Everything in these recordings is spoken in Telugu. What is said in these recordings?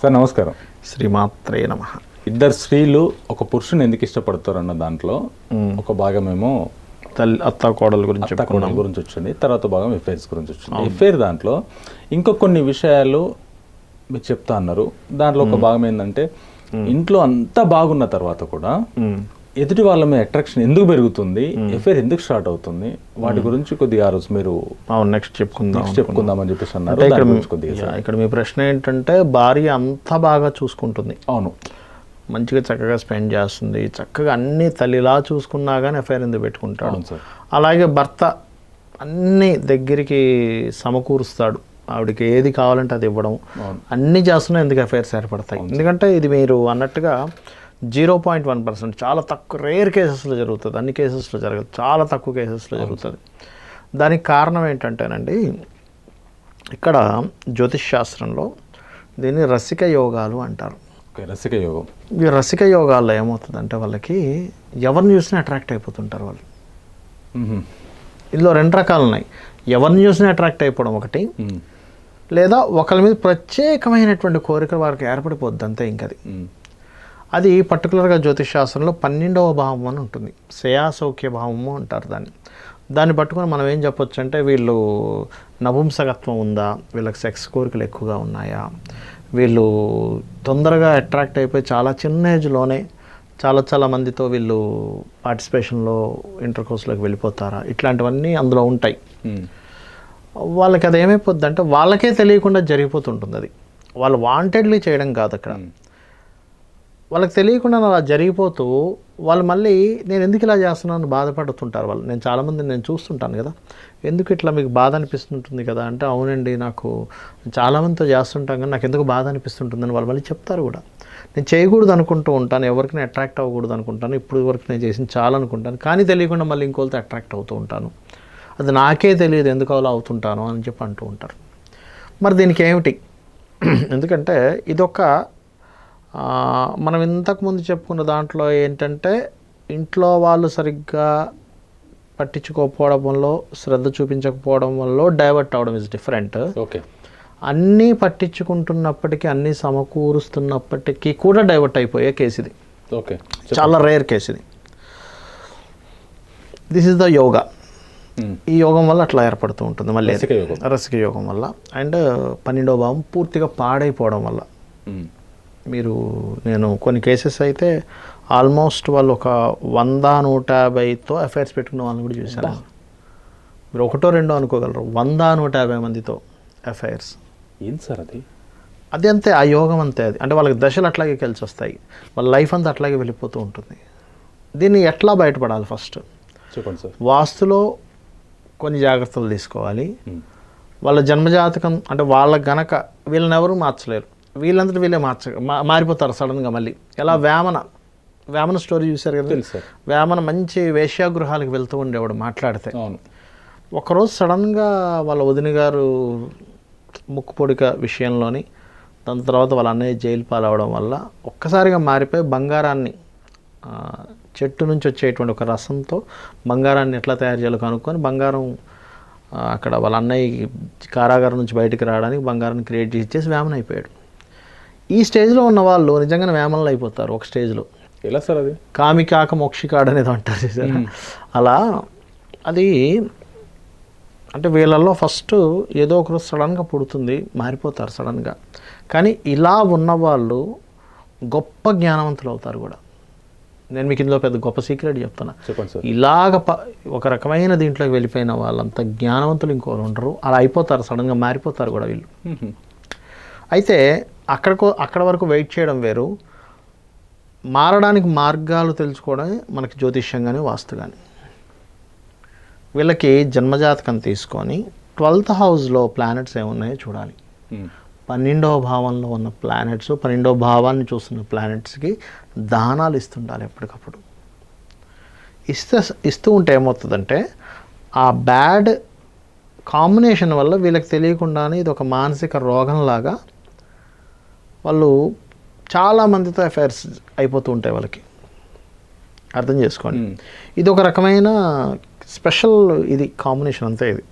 సార్ నమస్కారం. శ్రీమాత్రే నమః. ఇద్దరు స్త్రీలు ఒక పురుషుని ఎందుకు ఇష్టపడతారు అన్న దాంట్లో ఒక భాగమేమో అత్త కోడల గురించి వచ్చింది, తర్వాత భాగం ఎఫ్ఐఆర్స్ గురించి వచ్చింది. ఎఫ్ఐఆర్ దాంట్లో ఇంకో కొన్ని విషయాలు మీరు చెప్తా అన్నారు. దాంట్లో ఒక భాగం ఏంటంటే ఇంట్లో అంతా బాగున్న తర్వాత కూడా ఎదుటి వాళ్ళ మీద అట్రాక్షన్ ఎందుకు పెరుగుతుంది, ఎఫ్ఐఆర్ ఎందుకు స్టార్ట్ అవుతుంది, వాటి గురించి కొద్దిగా ఆ రోజు మీరు నెక్స్ట్ చెప్పుకుందామని చెప్పేసి అన్నారు. ఇక్కడ మీ ప్రశ్న ఏంటంటే భార్య అంతా బాగా చూసుకుంటుంది, అవును, మంచిగా చక్కగా స్పెండ్ చేస్తుంది, చక్కగా అన్ని తల్లిలా చూసుకున్నా కానీ ఎఫ్ఐఆర్ ఎందుకు పెట్టుకుంటాడు. అలాగే భర్త అన్ని దగ్గరికి సమకూరుస్తాడు, ఆవిడకి ఏది కావాలంటే అది ఇవ్వడం, అన్నీ చేస్తున్నా ఎందుకు ఎఫ్ఐఆర్స్ ఏర్పడతాయి. ఎందుకంటే ఇది మీరు అన్నట్టుగా 0.1%, చాలా తక్కువ, రేర్ కేసెస్లో జరుగుతుంది, అన్ని కేసెస్లో జరగదు, చాలా తక్కువ కేసెస్లో జరుగుతుంది. దానికి కారణం ఏంటంటేనండి, ఇక్కడ జ్యోతిష్ శాస్త్రంలో దీన్ని రసిక యోగాలు అంటారు. రసిక యోగం. ఈ రసిక యోగాల్లో ఏమవుతుందంటే వాళ్ళకి ఎవరిని చూసినా అట్రాక్ట్ అయిపోతుంటారు వాళ్ళు. ఇందులో రెండు రకాలు ఉన్నాయి. ఎవరిని చూసినా అట్రాక్ట్ అయిపోవడం ఒకటి, లేదా ఒకరి మీద ప్రత్యేకమైనటువంటి కోరిక వారికి ఏర్పడిపోద్ది అంతే. ఇంకది అది పర్టికులర్గా జ్యోతిష్ శాస్త్రంలో 12వ భావం అని ఉంటుంది, శ్రేయాసౌఖ్య భావము అంటారు దాన్ని పట్టుకొని మనం ఏం చెప్పొచ్చు అంటే వీళ్ళు నపుంసకత్వం ఉందా, వీళ్ళకి సెక్స్ కోరికలు ఎక్కువగా ఉన్నాయా, వీళ్ళు తొందరగా అట్రాక్ట్ అయిపోయి చాలా చిన్న ఏజ్లోనే చాలా మందితో వీళ్ళు పార్టిసిపేషన్లో ఇంటర్ కోర్స్లోకి వెళ్ళిపోతారా, ఇట్లాంటివన్నీ అందులో ఉంటాయి. వాళ్ళకి అది ఏమైపోద్ది అంటే వాళ్ళకే తెలియకుండా జరిగిపోతుంటుంది. అది వాళ్ళు వాంటెడ్లీ చేయడం కాదు, అక్కడ వాళ్ళకి తెలియకుండా అలా జరిగిపోతూ వాళ్ళు మళ్ళీ నేను ఎందుకు ఇలా చేస్తున్నాను బాధపడుతుంటారు వాళ్ళు. నేను చాలామంది నేను చూస్తుంటాను కదా, ఎందుకు ఇట్లా మీకు బాధ అనిపిస్తుంటుంది కదా అంటే, అవునండి నాకు చాలామందితో చేస్తుంటాం కానీ నాకు ఎందుకు బాధ అనిపిస్తుంటుందని వాళ్ళు మళ్ళీ చెప్తారు కూడా. నేను చేయకూడదు అనుకుంటూ ఉంటాను, ఎవరికి నేను అట్రాక్ట్ అవ్వకూడదు అనుకుంటాను, ఇప్పుడు వరకు నేను చేసింది చాలా అనుకుంటాను, కానీ తెలియకుండా మళ్ళీ ఇంకోళ్ళతో అట్రాక్ట్ అవుతూ ఉంటాను, అది నాకే తెలియదు ఎందుకు అలా అవుతుంటాను అని చెప్పి అంటూ ఉంటారు. మరి దీనికి ఏమిటి, ఎందుకంటే ఇదొక మనం ఇంతకుముందు చెప్పుకున్న దాంట్లో ఏంటంటే ఇంట్లో వాళ్ళు సరిగ్గా పట్టించుకోకపోవడం వల్ల, శ్రద్ధ చూపించకపోవడం వల్ల డైవర్ట్ అవడం ఇస్ డిఫరెంట్. ఓకే, అన్నీ పట్టించుకుంటున్నప్పటికీ అన్నీ సమకూరుస్తున్నప్పటికీ కూడా డైవర్ట్ అయిపోయే కేసు ఇది. ఓకే, చాలా రేర్ కేసు ఇది. This is the yoga. ఈ యోగం వల్ల అట్లా ఏర్పడుతూ ఉంటుంది మళ్ళీ రసిక యోగం వల్ల. అండ్ 12వ భావం పూర్తిగా పాడైపోవడం వల్ల. నేను కొన్ని కేసెస్ అయితే ఆల్మోస్ట్ వాళ్ళు ఒక 100-150తో ఎఫ్ఐఆర్స్ పెట్టుకున్న వాళ్ళని కూడా చూశాను. మీరు ఒకటో రెండో అనుకోగలరు, 100-150 మందితో ఎఫ్ఐఆర్స్. ఏం సార్ అది అంతే, ఆ యోగం అంతే. అది అంటే వాళ్ళకి దశలు అట్లాగే కలిసి వస్తాయి, వాళ్ళ లైఫ్ అంతా అట్లాగే వెళ్ళిపోతూ ఉంటుంది. దీన్ని ఎట్లా బయటపడాలి, ఫస్ట్ చెప్పండి సార్. వాస్తులో కొన్ని జాగ్రత్తలు తీసుకోవాలి. వాళ్ళ జన్మజాతకం అంటే వాళ్ళకి గనక వీళ్ళని ఎవరు మార్చలేరు, వీళ్ళంతటి వీళ్ళే మారిపోతారు సడన్గా మళ్ళీ. ఎలా వేమన స్టోరీ చూశారు కదా, వేమన మంచి వేశ్యాగృహాలకు వెళ్తూ ఉండేవాడు మాట్లాడితే. ఒకరోజు సడన్గా వాళ్ళ వదిన గారు ముక్కుపొడిక విషయంలోని, దాని తర్వాత వాళ్ళ అన్నయ్య జైలు పాలవడం వల్ల ఒక్కసారిగా మారిపోయి బంగారాన్ని, చెట్టు నుంచి వచ్చేటువంటి ఒక రసంతో బంగారాన్ని ఎట్లా తయారు చేయాలో కనుక్కొని బంగారం అక్కడ వాళ్ళ అన్నయ్య కారాగారం నుంచి బయటకు రావడానికి బంగారాన్ని క్రియేట్ చేసి వేమన అయిపోయాడు. ఈ స్టేజ్లో ఉన్న వాళ్ళు నిజంగానే వేమనలు అయిపోతారు ఒక స్టేజ్లో. ఎలా సార్ అది? కామికాక మోక్షికాడు అనేది అంటారు చూసారా, అలా. అది అంటే వీళ్ళల్లో ఫస్ట్ ఏదో ఒకరోజు సడన్గా పుడుతుంది, మారిపోతారు సడన్గా. కానీ ఇలా ఉన్నవాళ్ళు గొప్ప జ్ఞానవంతులు అవుతారు కూడా. నేను మీకు ఇందులో పెద్ద గొప్ప సీక్రెట్ చెప్తున్నా. ఇలాగ ఒక రకమైన దీంట్లోకి వెళ్ళిపోయిన వాళ్ళంతా జ్ఞానవంతులు ఇంకోరు ఉండరు, అలా అయిపోతారు, సడన్గా మారిపోతారు కూడా వీళ్ళు. అయితే అక్కడ వరకు వెయిట్ చేయడం వేరు, మారడానికి మార్గాలు తెలుసుకోవడమే మనకి జ్యోతిష్యంగానే వాస్తు కానీ. వీళ్ళకి జన్మజాతకం తీసుకొని 12th హౌస్లో ప్లానెట్స్ ఏమున్నాయో చూడాలి. 12వ భావంలో ఉన్న ప్లానెట్స్, 12వ భావాన్ని చూస్తున్న ప్లానెట్స్కి దానాలు ఇస్తుండాలి ఎప్పటికప్పుడు. ఇస్తూ ఉంటే ఏమవుతుందంటే ఆ బ్యాడ్ కాంబినేషన్ వల్ల వీళ్ళకి తెలియకుండానే ఇది ఒక మానసిక రోగంలాగా వాళ్ళు చాలామందితో ఎఫైర్స్ అయిపోతూ ఉంటాయి వాళ్ళకి. అర్థం చేసుకోండి, ఇది ఒక రకమైన స్పెషల్ ఇది కాంబినేషన్ అంతా, ఇది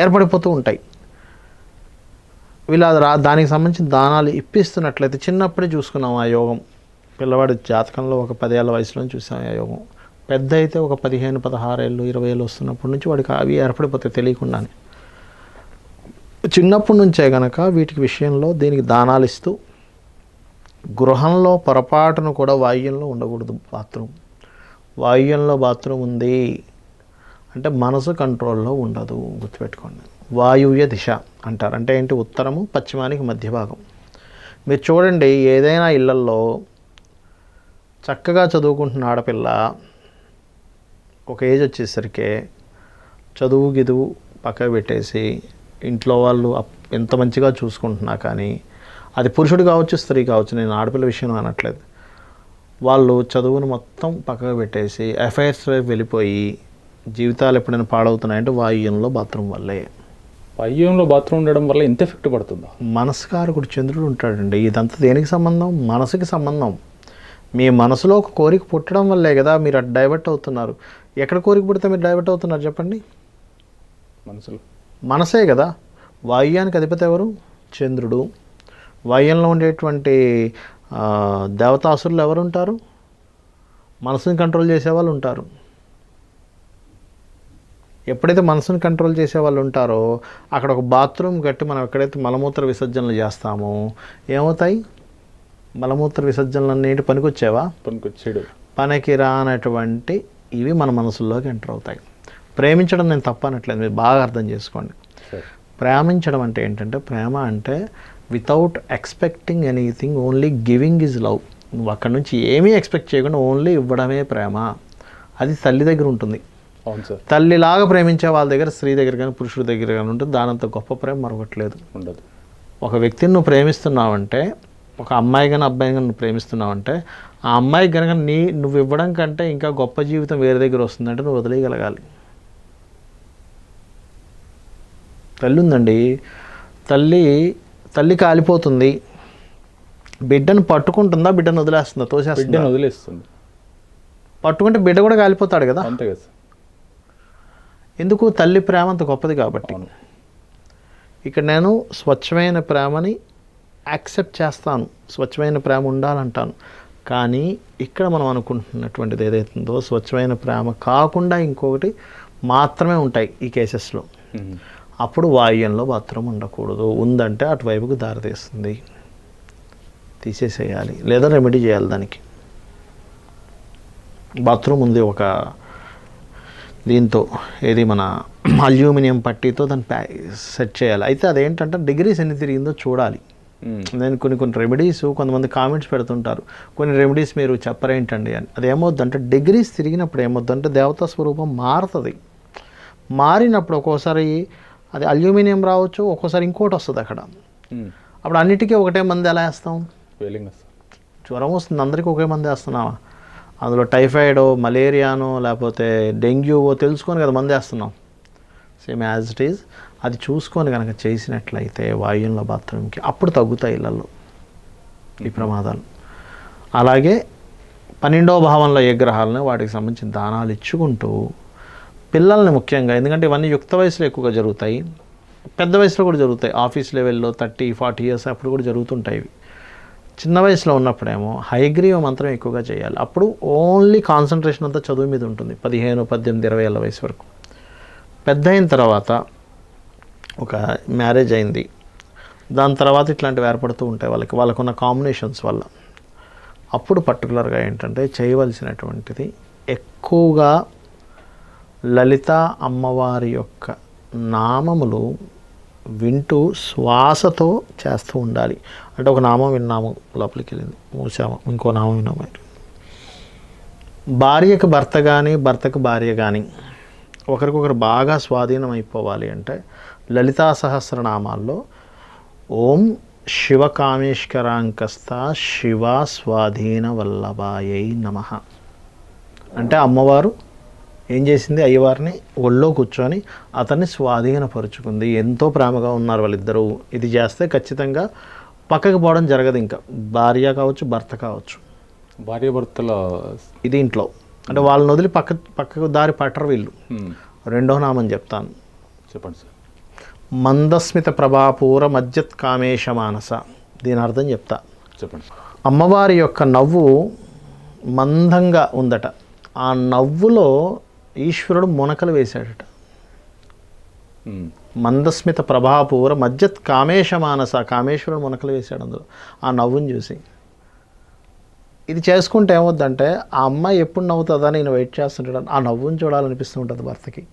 ఏర్పడిపోతూ ఉంటాయి. వీళ్ళు దానికి సంబంధించిన దానాలు ఇప్పిస్తున్నట్లయితే చిన్నప్పుడే చూసుకున్నాం ఆ యోగం. పిల్లవాడి జాతకంలో ఒక 10 ఏళ్ళ వయసులో చూసాం ఆ యోగం. పెద్ద అయితే ఒక 15, 16 ఏళ్ళు, 20 ఏళ్ళు వస్తున్నప్పటి నుంచి వాడికి అవి ఏర్పడిపోతాయి తెలియకుండానే. చిన్నప్పటి నుంచే గనక వీటికి విషయంలో దీనికి దానాలు ఇస్తూ, గృహంలో పొరపాటును కూడా వాయువ్యంలో ఉండకూడదు బాత్రూమ్. వాయువ్యంలో బాత్రూమ్ ఉంది అంటే మనసు కంట్రోల్లో ఉండదు, గుర్తుపెట్టుకోండి. వాయువ్య దిశ అంటారు. అంటే ఏంటి? ఉత్తరము పశ్చిమానికి మధ్య భాగం. మీరు చూడండి, ఏదైనా ఇళ్లల్లో చక్కగా చదువుకుంటున్న ఆడపిల్ల ఒక ఏజ్ వచ్చేసరికి చదువు గిదువు పక్కకు పెట్టేసి ఇంట్లో వాళ్ళు ఎంత మంచిగా చూసుకుంటున్నా కానీ, అది పురుషుడు కావచ్చు స్త్రీ కావచ్చు, నేను ఆడపిల్ల విషయం అనట్లేదు, వాళ్ళు చదువును మొత్తం పక్కకు పెట్టేసి అఫైర్స్ వైపు వెళ్ళిపోయి జీవితాలు ఎప్పుడైనా పాడవుతున్నాయంటే వాయువ్యంలో బాత్రూమ్ వల్లే. వాయువ్యంలో బాత్రూమ్ ఉండడం వల్ల ఎంత ఎఫెక్ట్ పడుతుందో. మనస్కారకుడు చంద్రుడు ఉంటాడండి. ఇదంతా దేనికి సంబంధం? మనసుకి సంబంధం. మీ మనసులో ఒక కోరిక పుట్టడం వల్లే కదా మీరు అటు డైవర్ట్ అవుతున్నారు. ఎక్కడ కోరిక పుడితే మీరు డైవర్ట్ అవుతున్నారు చెప్పండి? మనసులో. మనసే కదా. వాయువ్యానికి అధిపతి ఎవరు? చంద్రుడు. వాయువ్యంలో ఉండేటువంటి దేవతాసురులు ఎవరు ఉంటారు? మనసుని కంట్రోల్ చేసేవాళ్ళు ఉంటారు. ఎప్పుడైతే మనసుని కంట్రోల్ చేసే వాళ్ళు ఉంటారో అక్కడ ఒక బాత్రూమ్ కట్టి మనం ఎక్కడైతే మలమూత్ర విసర్జనలు చేస్తామో ఏమవుతాయి? మలమూత్ర విసర్జనలు అన్నిటి పనికొచ్చేవా? పనికొచ్చాడు. పనికి రానటువంటి ఇవి మన మనసుల్లోకి ఎంటర్ అవుతాయి. ప్రేమించడం నేను తప్పనట్లేదు, మీరు బాగా అర్థం చేసుకోండి. ప్రేమించడం అంటే ఏంటంటే, ప్రేమ అంటే without expecting anything, only giving is love. నువ్వు అక్కడ నుంచి ఏమీ ఎక్స్పెక్ట్ చేయకుండా ఓన్లీ ఇవ్వడమే ప్రేమ. అది తల్లి దగ్గర ఉంటుంది. అవును సార్. తల్లిలాగా ప్రేమించే వాళ్ళ దగ్గర, స్త్రీ దగ్గర కానీ పురుషుడి దగ్గర కానీ ఉంటుంది. దానంత గొప్ప ప్రేమ మరొకట్లేదు, ఉండదు. ఒక వ్యక్తిని నువ్వు ప్రేమిస్తున్నావంటే, ఒక అమ్మాయి కానీ అబ్బాయి కానీ నువ్వు ప్రేమిస్తున్నావంటే, ఆ అమ్మాయికి కనుక నువ్వు ఇవ్వడం కంటే ఇంకా గొప్ప జీవితం వేరే దగ్గర వస్తుందంటే నువ్వు వదిలేయగలగాలి. తల్లి ఉందండి, తల్లి కాలిపోతుంది, బిడ్డను పట్టుకుంటుందా, బిడ్డను వదిలేస్తుందా? తోసేస్తుందా? వదిలేస్తుంది. పట్టుకుంటే బిడ్డ కూడా కాలిపోతాడు కదా. అంతే కదా. ఎందుకు? తల్లి ప్రేమ అంత గొప్పది కాబట్టి. ఇక్కడ నేను స్వచ్ఛమైన ప్రేమని యాక్సెప్ట్ చేస్తాను, స్వచ్ఛమైన ప్రేమ ఉండాలంటాను. కానీ ఇక్కడ మనం అనుకుంటున్నటువంటిది ఏదైతుందో స్వచ్ఛమైన ప్రేమ కాకుండా ఇంకొకటి మాత్రమే ఉంటాయి ఈ కేసెస్లో. అప్పుడు వాయువ్యంలో బాత్రూమ్ ఉండకూడదు. ఉందంటే అటువైపుకు దారితీస్తుంది, తీసేసేయాలి లేదా రెమెడీ చేయాలి దానికి. బాత్రూమ్ ఉంది ఒక దీంతో, ఏది మన అల్యూమినియం పట్టీతో దాన్ని సెట్ చేయాలి. అయితే అదేంటంటే డిగ్రీస్ ఎన్ని తిరిగిందో చూడాలి. నేను కొన్ని రెమెడీస్, కొంతమంది కామెంట్స్ పెడుతుంటారు, కొన్ని రెమెడీస్ మీరు చెప్పరేంటండి అని. అది ఏమవుద్దంటే డిగ్రీస్ తిరిగినప్పుడు ఏమవుద్దంటే దేవతా స్వరూపం మారుతుంది. మారినప్పుడు ఒక్కోసారి అది అల్యూమినియం రావచ్చు, ఒక్కోసారి ఇంకోటి వస్తుంది అక్కడ. అప్పుడు అన్నిటికీ ఒకటే మంది ఎలా వేస్తాం? జ్వరం వస్తుంది అందరికీ ఒకే మంది వేస్తున్నావా? అందులో టైఫాయిడో, మలేరియానో, లేకపోతే డెంగ్యూవో తెలుసుకొని కదా మంది వేస్తున్నాం. సేమ్ యాజ్ ఇట్ ఈజ్ అది చూసుకొని కనుక చేసినట్లయితే వాయువ్యంలో బాత్రూమ్కి అప్పుడు తగ్గుతాయి ఇళ్లలో ఈ ప్రమాదాలు. అలాగే 12వ భావంలో ఏ గ్రహాలను వాటికి సంబంధించిన దానాలు ఇచ్చుకుంటూ పిల్లల్ని ముఖ్యంగా, ఎందుకంటే ఇవన్నీ యుక్త వయసులో ఎక్కువగా జరుగుతాయి, పెద్ద వయసులో కూడా జరుగుతాయి. ఆఫీస్ లెవెల్లో 30-40 ఇయర్స్ అప్పుడు కూడా జరుగుతుంటాయి. ఇవి చిన్న వయసులో ఉన్నప్పుడేమో హయగ్రీవ మంత్రం ఎక్కువగా చేయాలి. అప్పుడు ఓన్లీ కాన్సన్ట్రేషన్ అంతా చదువు మీద ఉంటుంది 15, 18, 20 ఏళ్ళ వయసు వరకు. పెద్ద అయిన తర్వాత ఒక మ్యారేజ్ అయింది, దాని తర్వాత ఇట్లాంటివి ఏర్పడుతూ ఉంటాయి వాళ్ళకున్న కాంబినేషన్స్ వల్ల. అప్పుడు పర్టికులర్గా ఏంటంటే చేయవలసినటువంటిది ఎక్కువగా లలిత అమ్మవారి యొక్క నామములు వింటూ శ్వాసతో చేస్తూ ఉండాలి. అంటే ఒక నామం విన్నాము, లోపలికి వెళ్ళింది, మూసాము, ఇంకో నామం విన్నాము. భార్యకు భర్త కానీ భర్తకు భార్య కానీ ఒకరికొకరు బాగా స్వాధీనం అయిపోవాలి అంటే లలితా సహస్రనామాల్లో ఓం శివకామేశ్వరాంకస్త శివ స్వాధీన వల్లభాయై నమః అంటే అమ్మవారు ఏం చేసింది? అయ్యవారిని ఒళ్ళో కూర్చొని అతన్ని స్వాధీనపరుచుకుంది. ఎంతో ప్రేమగా ఉన్నారు వాళ్ళిద్దరూ. ఇది చేస్తే ఖచ్చితంగా పక్కకు పోవడం జరగదు. ఇంకా భార్య కావచ్చు, భర్త కావచ్చు, భార్య భర్తల ఇది ఇంట్లో అంటే వాళ్ళని వదిలి పక్కకు దారి పట్టరు వీళ్ళు. రెండో నామం చెప్తాను, చెప్పండి సార్. మందస్మిత ప్రభాపూర మజ్జత్ కామేశ మానస. దీని అర్థం చెప్తా. చెప్పండి. అమ్మవారి యొక్క నవ్వు మందంగా ఉందట. ఆ నవ్వులో ఈశ్వరుడు మునకలు వేశాడట. మందస్మిత ప్రభాపూర మజ్జత్ కామేశ మానస. కామేశ్వరుడు మునకలు వేశాడు అందులో ఆ నవ్వుని చూసి. ఇది చేసుకుంటే ఏమవుద్దంటే ఆ అమ్మాయి ఎప్పుడు నవ్వుతుందా నేను వెయిట్ చేస్తుంటాడు. ఆ నవ్వుని చూడాలనిపిస్తూ ఉంటుంది భర్తకి.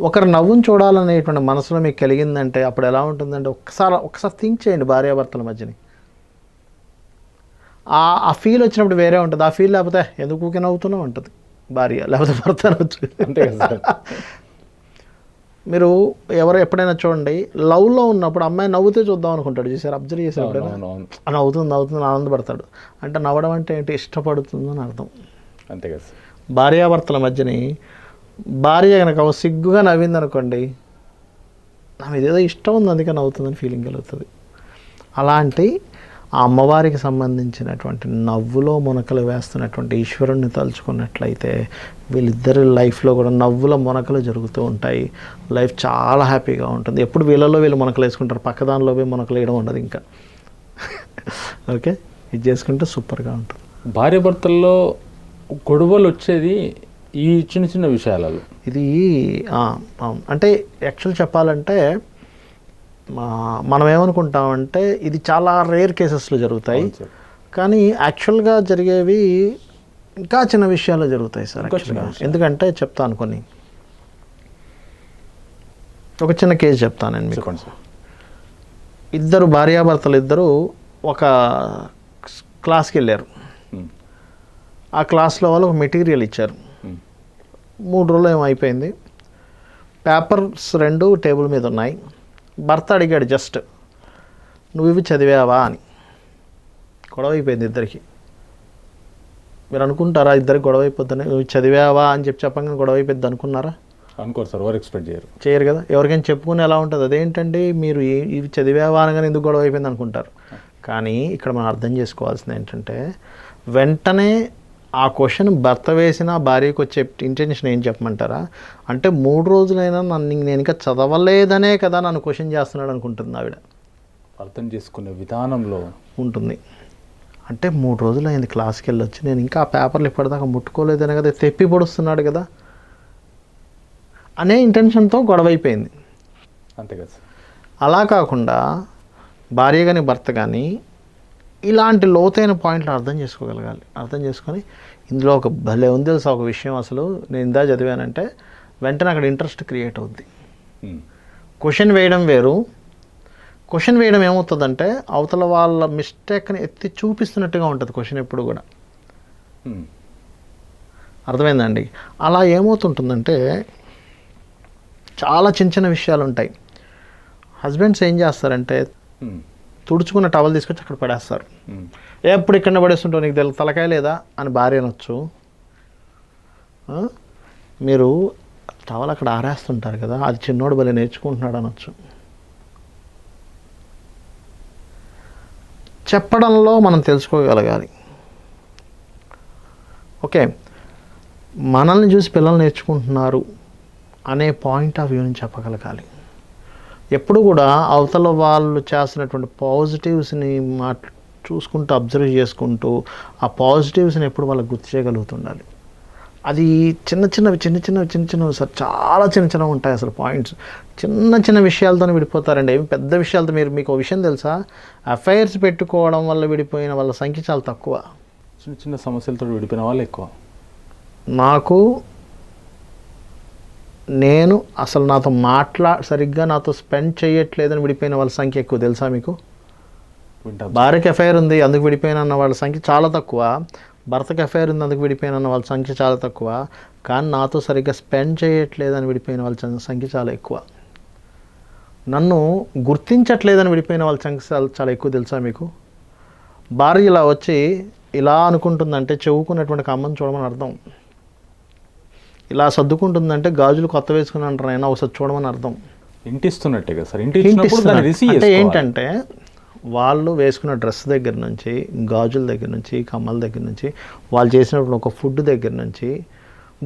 ఒకరు నవ్వుని చూడాలనేటువంటి మనసులో మీకు కలిగిందంటే అప్పుడు ఎలా ఉంటుందంటే ఒక్కసారి థింక్ చేయండి భార్యాభర్తల మధ్యని. ఆ ఫీల్ వచ్చినప్పుడు వేరే ఉంటుంది. ఆ ఫీల్ లేకపోతే ఎందుకు ఊకే నవ్వుతూనే ఉంటుంది భార్య, లేకపోతే భర్త అనొచ్చు. అంతే కదా. మీరు ఎప్పుడైనా చూడండి, లవ్లో ఉన్నప్పుడు అమ్మాయి నవ్వుతే చూద్దాం అనుకుంటాడు. చూసారు, అబ్జర్వ్ చేసారు ఎప్పుడైనా? నవ్వుతుంది ఆనందపడతాడు. అంటే నవ్వడం అంటే ఏంటి? ఇష్టపడుతుందని అర్థం. అంతే కదా. భార్యాభర్తల మధ్యని భార్య కనుక సిగ్గుగా నవ్వింది అనుకోండి, నా మీద ఏదో ఇష్టం ఉంది అందుకే నవ్వుతుందని ఫీలింగ్ కలుగుతుంది. అలాంటి ఆ అమ్మవారికి సంబంధించినటువంటి నవ్వులో మునకలు వేస్తున్నటువంటి ఈశ్వరుణ్ణి తలుచుకున్నట్లయితే వీళ్ళిద్దరి లైఫ్లో కూడా నవ్వుల మునకలు జరుగుతూ ఉంటాయి. లైఫ్ చాలా హ్యాపీగా ఉంటుంది. ఎప్పుడు వీళ్ళలో వీళ్ళు మునకలు వేసుకుంటారు, పక్కదానిలో పోయి మునకలు వేయడం ఉండదు ఇంకా. ఓకే, ఇది చేసుకుంటే సూపర్గా ఉంటుంది. భార్యాభర్తల్లో గొడవలు వచ్చేది ఈ చిన్న చిన్న విషయాలలో. ఇది అంటే యాక్చువల్ చెప్పాలంటే మనం ఏమనుకుంటామంటే ఇది చాలా రేర్ కేసెస్లో జరుగుతాయి, కానీ యాక్చువల్గా జరిగేవి ఇంకా చిన్న విషయాల్లో జరుగుతాయి సార్ యాక్చువల్గా. ఎందుకంటే చెప్తాను కొన్ని. ఒక చిన్న కేసు చెప్తాను నేను మీకు. ఇద్దరు భార్యాభర్తలు ఇద్దరు ఒక క్లాస్కి వెళ్ళారు. ఆ క్లాస్లో వాళ్ళు ఒక మెటీరియల్ ఇచ్చారు. 3 రోజులు ఏమో అయిపోయింది. పేపర్స్ 2 టేబుల్ మీద ఉన్నాయి. భర్త అడిగాడు జస్ట్, నువ్వు ఇవి చదివావా అని. గొడవ అయిపోయింది ఇద్దరికి. మీరు అనుకుంటారా ఇద్దరికి గొడవ అయిపోద్దని? నువ్వు చదివావా అని చెప్పగానే గొడవ అయిపోద్ది అనుకున్నారా? అనుకోరు సార్, ఎవరు ఎక్స్పెక్ట్ చేయరు కదా. ఎవరికైనా చెప్పుకుని ఎలా ఉంటుంది, అదేంటండి మీరు ఇవి చదివావా అనగానే ఎందుకు గొడవ అయిపోయింది అనుకుంటారు. కానీ ఇక్కడ మనం అర్థం చేసుకోవాల్సింది ఏంటంటే, వెంటనే ఆ క్వశ్చన్ భర్త వేసిన భార్యకు వచ్చే ఇంటెన్షన్ ఏం చెప్పమంటారా అంటే, 3 రోజులైనా నేను ఇంకా చదవలేదనే కదా నన్ను క్వశ్చన్ చేస్తున్నాడు అనుకుంటుంది ఆవిడ. అర్థం చేసుకునే విధానంలో ఉంటుంది. అంటే 3 రోజులు అయింది క్లాస్కి వెళ్ళొచ్చి, నేను ఇంకా ఆ పేపర్లు ఇప్పటిదాకా ముట్టుకోలేదనే కదా, తెప్పి పొడుస్తున్నాడు కదా అనే ఇంటెన్షన్తో గొడవ అయిపోయింది. అంతే కదా. అలా కాకుండా భార్య కానీ భర్త కానీ ఇలాంటి లోతైన పాయింట్లు అర్థం చేసుకోగలగాలి. అర్థం చేసుకొని ఇందులో ఒక భలే ఉంది తెలుసా ఒక విషయం, అసలు నేను ఇందా చదివానంటే వెంటనే అక్కడ ఇంట్రెస్ట్ క్రియేట్ అవుద్ది. క్వశ్చన్ వేయడం వేరు. క్వశ్చన్ వేయడం ఏమవుతుందంటే అవతల వాళ్ళ మిస్టేక్ని ఎత్తి చూపిస్తున్నట్టుగా ఉంటుంది క్వశ్చన్ ఎప్పుడు కూడా. అర్థమైందండి? అలా ఏమవుతుంటుందంటే చాలా చిన్న చిన్న విషయాలు ఉంటాయి. హస్బెండ్స్ ఏం చేస్తారంటే తుడుచుకున్న టవల్ తీసుకొచ్చి అక్కడ పడేస్తారు. ఎప్పుడు ఇక్కడ పడేస్తుంటావు, నీకు తలకాయ లేదా అని భార్య అనొచ్చు. మీరు టవల్ అక్కడ ఆరేస్తుంటారు కదా, అది చిన్నోడు భలే నేర్చుకుంటున్నాడు అనొచ్చు. చెప్పడంలో మనం తెలుసుకోగలగాలి. ఓకే, మనల్ని చూసి పిల్లలు నేర్చుకుంటున్నారు అనే పాయింట్ ఆఫ్ వ్యూ నుంచి చెప్పగలగాలి. ఎప్పుడు కూడా అవతల వాళ్ళు చేస్తున్నటువంటి పాజిటివ్స్ని చూసుకుంటూ అబ్జర్వ్ చేసుకుంటూ ఆ పాజిటివ్స్ని ఎప్పుడు వాళ్ళకి గుర్తు చేయగలుగుతుండాలి. అది చిన్న చిన్నవి సార్, చాలా చిన్న ఉంటాయి అసలు పాయింట్స్. చిన్న విషయాలతోనే విడిపోతారండి. ఏమి పెద్ద విషయాలతో మీకు విషయం తెలుసా, అఫైర్స్ పెట్టుకోవడం వల్ల విడిపోయిన వాళ్ళ సంఖ్య చాలా తక్కువ. చిన్న సమస్యలతో విడిపోయిన వాళ్ళు ఎక్కువ. నేను అసలు నాతో సరిగ్గా నాతో స్పెండ్ చేయట్లేదని విడిపోయిన వాళ్ళ సంఖ్య ఎక్కువ తెలుసా మీకు? భార్యకి అఫైర్ ఉంది అందుకు విడిపోయిన అన్న వాళ్ళ సంఖ్య చాలా తక్కువ. భర్తకి అఫైర్ ఉంది అందుకు విడిపోయిన అన్న వాళ్ళ సంఖ్య చాలా తక్కువ. కానీ నాతో సరిగ్గా స్పెండ్ చేయట్లేదని విడిపోయిన వాళ్ళ సంఖ్య చాలా ఎక్కువ. నన్ను గుర్తించట్లేదని విడిపోయిన వాళ్ళ సంఖ్య చాలా ఎక్కువ తెలుసా మీకు? భార్య ఇలా వచ్చి ఇలా అనుకుంటుందంటే చెవుకున్నటువంటి కమ్మని చూడమని అర్థం. ఇలా సర్దుకుంటుందంటే గాజులు కొత్త వేసుకుని అంటారు, అయినా ఒకసారి చూడమని అర్థం. ఇంటిస్తున్నట్టే కదా సార్. అంటే ఏంటంటే వాళ్ళు వేసుకున్న డ్రెస్ దగ్గర నుంచి, గాజుల దగ్గర నుంచి, కమ్మల దగ్గర నుంచి, వాళ్ళు చేసినప్పుడు ఒక ఫుడ్ దగ్గర నుంచి,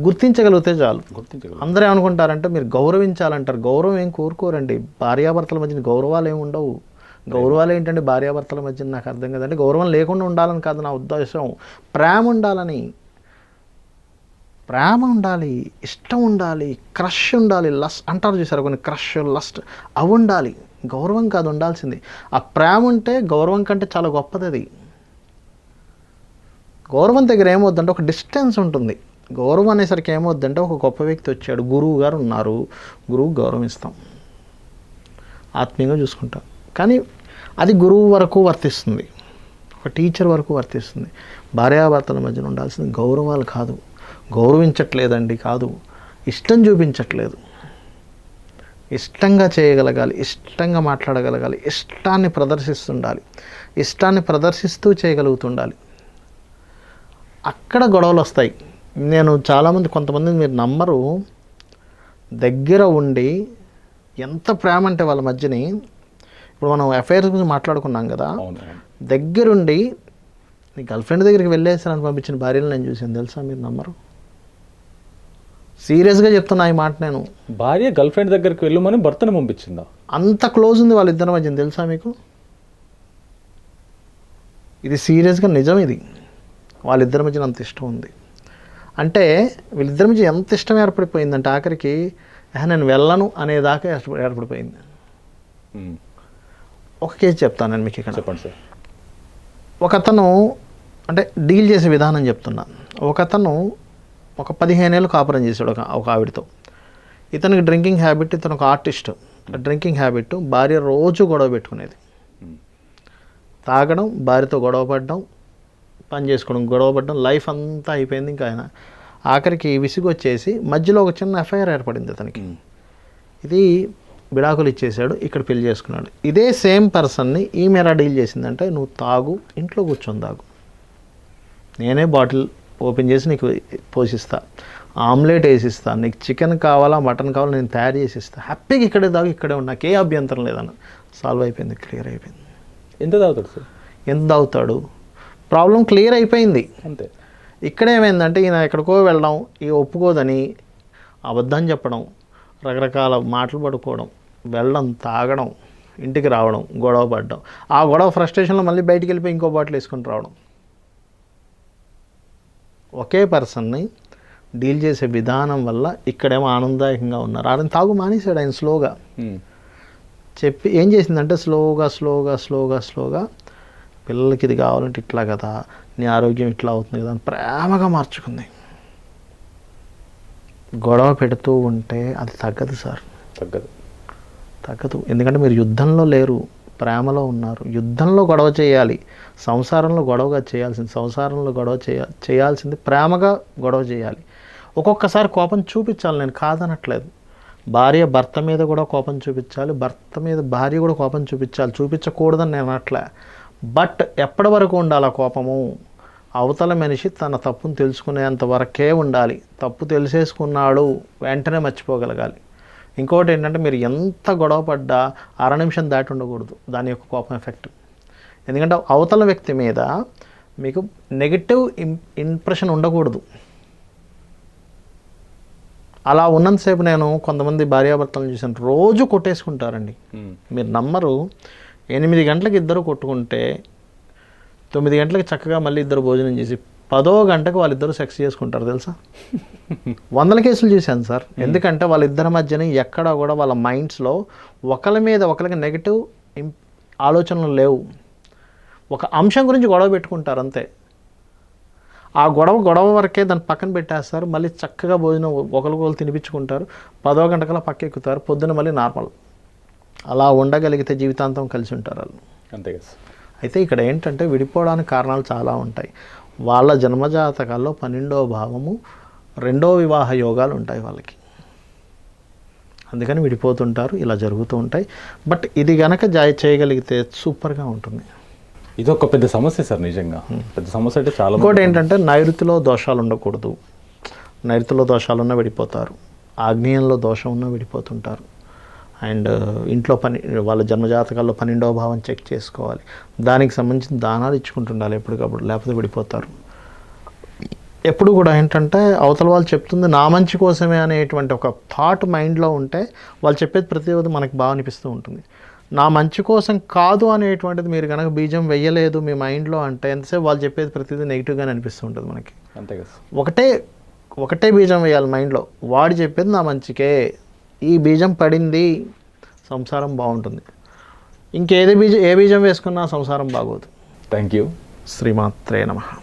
గుర్తించగలిగితే చాలు. గుర్తించగలరు. అందరూ ఏమనుకుంటారంటే మీరు గౌరవించాలంటారు. గౌరవం ఏం కోరుకోరండి. భార్యాభర్తల మధ్యన గౌరవాలు ఏమి ఉండవు. గౌరవాలు ఏంటంటే భార్యాభర్తల మధ్యన నాకు అర్థం కదండి. గౌరవం లేకుండా ఉండాలని కాదు నా ఉద్దేశం. ప్రేమ ఉండాలని. ప్రేమ ఉండాలి, ఇష్టం ఉండాలి, క్రష్ ఉండాలి, లస్ట్ అంటారు చూసారు కొన్ని, క్రష్ లస్ట్ అవి ఉండాలి. గౌరవం కాదు ఉండాల్సింది. ఆ ప్రేమ ఉంటే గౌరవం కంటే చాలా గొప్పది అది. గౌరవం దగ్గర ఏమవుద్దంటే ఒక డిస్టెన్స్ ఉంటుంది. గౌరవం అనేసరికి ఏమవుద్దంటే ఒక గొప్ప వ్యక్తి వచ్చాడు, గురువు గారు ఉన్నారు, గురువు గౌరవిస్తాం, ఆత్మీయంగా చూసుకుంటాం. కానీ అది గురువు వరకు వర్తిస్తుంది, ఒక టీచర్ వరకు వర్తిస్తుంది. భార్యాభర్తల మధ్యన ఉండాల్సింది గౌరవాలు కాదు. గౌరవించట్లేదండి కాదు, ఇష్టం చూపించట్లేదు. ఇష్టంగా చేయగలగాలి, ఇష్టంగా మాట్లాడగలగాలి, ఇష్టాన్ని ప్రదర్శిస్తుండాలి, ఇష్టాన్ని ప్రదర్శిస్తూ చేయగలుగుతుండాలి. అక్కడ గొడవలు వస్తాయి. నేను చాలామంది, కొంతమంది మీరు నమ్మరు, దగ్గర ఉండి ఎంత ప్రేమ అంటే వాళ్ళ మధ్యని, ఇప్పుడు మనం అఫైర్స్ గురించి మాట్లాడుకున్నాం కదా, దగ్గరుండి నీ గర్ల్ ఫ్రెండ్ దగ్గరికి వెళ్ళేసానని పంపించిన భార్యలు నేను చూసాను తెలుసా, మీరు నమ్మరు. సీరియస్గా చెప్తున్నా ఈ మాట నేను. భార్య గర్ల్ ఫ్రెండ్ దగ్గరికి వెళ్ళమని భర్తను పంపించిందా? అంత క్లోజ్ ఉంది వాళ్ళిద్దరి మధ్యన తెలుసా మీకు. ఇది సీరియస్గా నిజం. ఇది వాళ్ళిద్దరి మధ్యన అంత ఇష్టం ఉంది అంటే, వీళ్ళిద్దరి మధ్య ఎంత ఇష్టం ఏర్పడిపోయిందంటే ఆఖరికి నేను వెళ్ళను అనేదాకా ఏర్పడిపోయింది. ఒక కేసు చెప్తాను నేను మీకు ఇక్కడ. చెప్పండి సార్. ఒకతను అంటే డీల్ చేసే విధానం చెప్తున్నా. ఒకతను ఒక 15 ఏళ్ళు కాపురం చేశాడు ఒక ఆవిడతో. ఇతనికి డ్రింకింగ్ హ్యాబిట్, ఇతను ఒక ఆర్టిస్ట్. డ్రింకింగ్ హ్యాబిట్, భార్య రోజు గొడవ పెట్టుకునేది. తాగడం, భార్యతో గొడవ పడడం, పని చేసుకోవడం, గొడవ పడడం, లైఫ్ అంతా అయిపోయింది. ఇంకా ఆయన ఆఖరికి విసుగు వచ్చేసి మధ్యలో ఒక చిన్న ఎఫ్ఐఆర్ ఏర్పడింది అతనికి. ఇది విడాకులు ఇచ్చేసాడు, ఇక్కడ పెళ్లి చేసుకున్నాడు. ఇదే సేమ్ పర్సన్ని ఈమె ఎలా డీల్ చేసిందంటే, నువ్వు తాగు, ఇంట్లో కూర్చొని తాగు, నేనే బాటిల్ ఓపెన్ చేసి నీకు పోషిస్తా, ఆమ్లెట్ వేసిస్తా, నీకు చికెన్ కావాలా మటన్ కావాలా నేను తయారు చేసి ఇస్తా, హ్యాపీగా ఇక్కడే తాగు, ఇక్కడే ఉన్నా, నాకే అభ్యంతరం లేదన్న. సాల్వ్ అయిపోయింది, క్లియర్ అయిపోయింది. ఎంత తాగుతాడు సార్? ఎంత తాగుతాడు, ప్రాబ్లం క్లియర్ అయిపోయింది అంతే. ఇక్కడ ఏమైందంటే ఈయన ఎక్కడికో వెళ్ళడం, ఈ ఒప్పుకోదని అబద్ధం చెప్పడం, రకరకాల మాటలు పడుకోవడం, వెళ్ళడం, తాగడం, ఇంటికి రావడం, గొడవ పడడం, ఆ గొడవ ఫ్రస్ట్రేషన్లో మళ్ళీ బయటికి వెళ్ళిపోయి ఇంకో బాటిల్ వేసుకొని రావడం. ఒకే పర్సన్ని డీల్ చేసే విధానం వల్ల ఇక్కడేమో ఆనందదాయకంగా ఉన్నారు. ఆయన తాగు మానేశాడు ఆయన స్లోగా. చెప్పి ఏం చేసిందంటే స్లోగా పిల్లలకి ఇది కావాలంటే ఇట్లా కదా, నీ ఆరోగ్యం ఇట్లా అవుతుంది కదా అని ప్రేమగా మార్చుకుంది. గొడవ పెడుతూ ఉంటే అది తగ్గదు సార్, తగ్గదు. ఎందుకంటే మీరు యుద్ధంలో లేరు, ప్రేమలో ఉన్నారు. యుద్ధంలో గొడవ చేయాలి, సంసారంలో గొడవగా చేయాల్సింది, సంసారంలో గొడవ చేయాల్సింది ప్రేమగా గొడవ చేయాలి. ఒక్కొక్కసారి కోపం చూపించాలి, నేను కాదనట్లేదు. భార్య భర్త మీద కూడా కోపం చూపించాలి, భర్త మీద భార్య కూడా కోపం చూపించాలి, చూపించకూడదని నేను అనట్లే. బట్ ఎప్పటి వరకు ఉండాలి ఆ కోపము? అవతల మనిషి తన తప్పును తెలుసుకునేంత వరకే ఉండాలి. తప్పు తెలిసేసుకున్నాడు వెంటనే మర్చిపోగలగాలి. ఇంకోటి ఏంటంటే, మీరు ఎంత గొడవ పడ్డా 1/2 నిమిషం దాటి ఉండకూడదు దాని యొక్క కోపం ఎఫెక్ట్. ఎందుకంటే అవతల వ్యక్తి మీద మీకు నెగిటివ్ ఇంప్రెషన్ ఉండకూడదు. అలా ఉన్నంతసేపు నేను కొంతమంది భార్యాభర్తలను చూసాను, రోజు కొట్టేసుకుంటారండి. మీరు నమ్మరు, 8 గంటలకు ఇద్దరు కొట్టుకుంటే 9 గంటలకు చక్కగా మళ్ళీ ఇద్దరు భోజనం చేసి 10వ గంటకు వాళ్ళిద్దరూ సెక్స్ చేసుకుంటారు తెలుసా. 100 కేసులు చూశాను సార్. ఎందుకంటే వాళ్ళిద్దరి మధ్యన ఎక్కడ కూడా వాళ్ళ మైండ్స్లో ఒకరి మీద ఒకరికి నెగిటివ్ ఆలోచనలు లేవు. ఒక అంశం గురించి గొడవ పెట్టుకుంటారు అంతే. ఆ గొడవ వరకే దాన్ని పక్కన పెట్టేస్తారు. మళ్ళీ చక్కగా భోజనం ఒకరికొకరు తినిపించుకుంటారు. 10వ గంటకల్లా పక్క ఎక్కుతారు, పొద్దున మళ్ళీ నార్మల్. అలా ఉండగలిగితే జీవితాంతం కలిసి ఉంటారు వాళ్ళు, అంతే కదా. అయితే ఇక్కడ ఏంటంటే విడిపోవడానికి కారణాలు చాలా ఉంటాయి. వాళ్ళ జన్మజాతకాల్లో 12వ భావము 2వ వివాహ యోగాలు ఉంటాయి వాళ్ళకి, అందుకని విడిపోతుంటారు. ఇలా జరుగుతూ ఉంటాయి. బట్ ఇది కనుక చేయగలిగితే సూపర్గా ఉంటుంది. ఇది ఒక పెద్ద సమస్య సార్, నిజంగా పెద్ద సమస్య. అంటే చాలా ఇంకోటి ఏంటంటే నైరుతిలో దోషాలు ఉండకూడదు. నైరుతిలో దోషాలున్నా విడిపోతారు, ఆగ్నేయంలో దోషం ఉన్నా విడిపోతుంటారు. అండ్ ఇంట్లో వాళ్ళ జన్మజాతకాల్లో 12వ భావం చెక్ చేసుకోవాలి. దానికి సంబంధించిన దానాలు ఇచ్చుకుంటుండాలి ఎప్పటికప్పుడు, లేకపోతే విడిపోతారు. ఎప్పుడు కూడా ఏంటంటే అవతల వాళ్ళు చెప్తుంది నా మంచి కోసమే అనేటువంటి ఒక థాట్ మైండ్లో ఉంటే వాళ్ళు చెప్పేది ప్రతి ఒక్కటి మనకి బాగా అనిపిస్తూ ఉంటుంది. నా మంచి కోసం కాదు అనేటువంటిది మీరు కనుక బీజం వెయ్యలేదు మీ మైండ్లో అంటే ఎంతసేపు వాళ్ళు చెప్పేది ప్రతిదీ నెగిటివ్గానే అనిపిస్తూ ఉంటుంది మనకి. అంతే కదా. ఒకటే బీజం వేయాలి మైండ్లో, వాడు చెప్పేది నా మంచికే, ఈ బీజం పడింది సంసారం బాగుంటుంది. ఏ బీజం వేసుకున్నా సంసారం బాగోదు. Thank you. శ్రీమాత్రే నమః.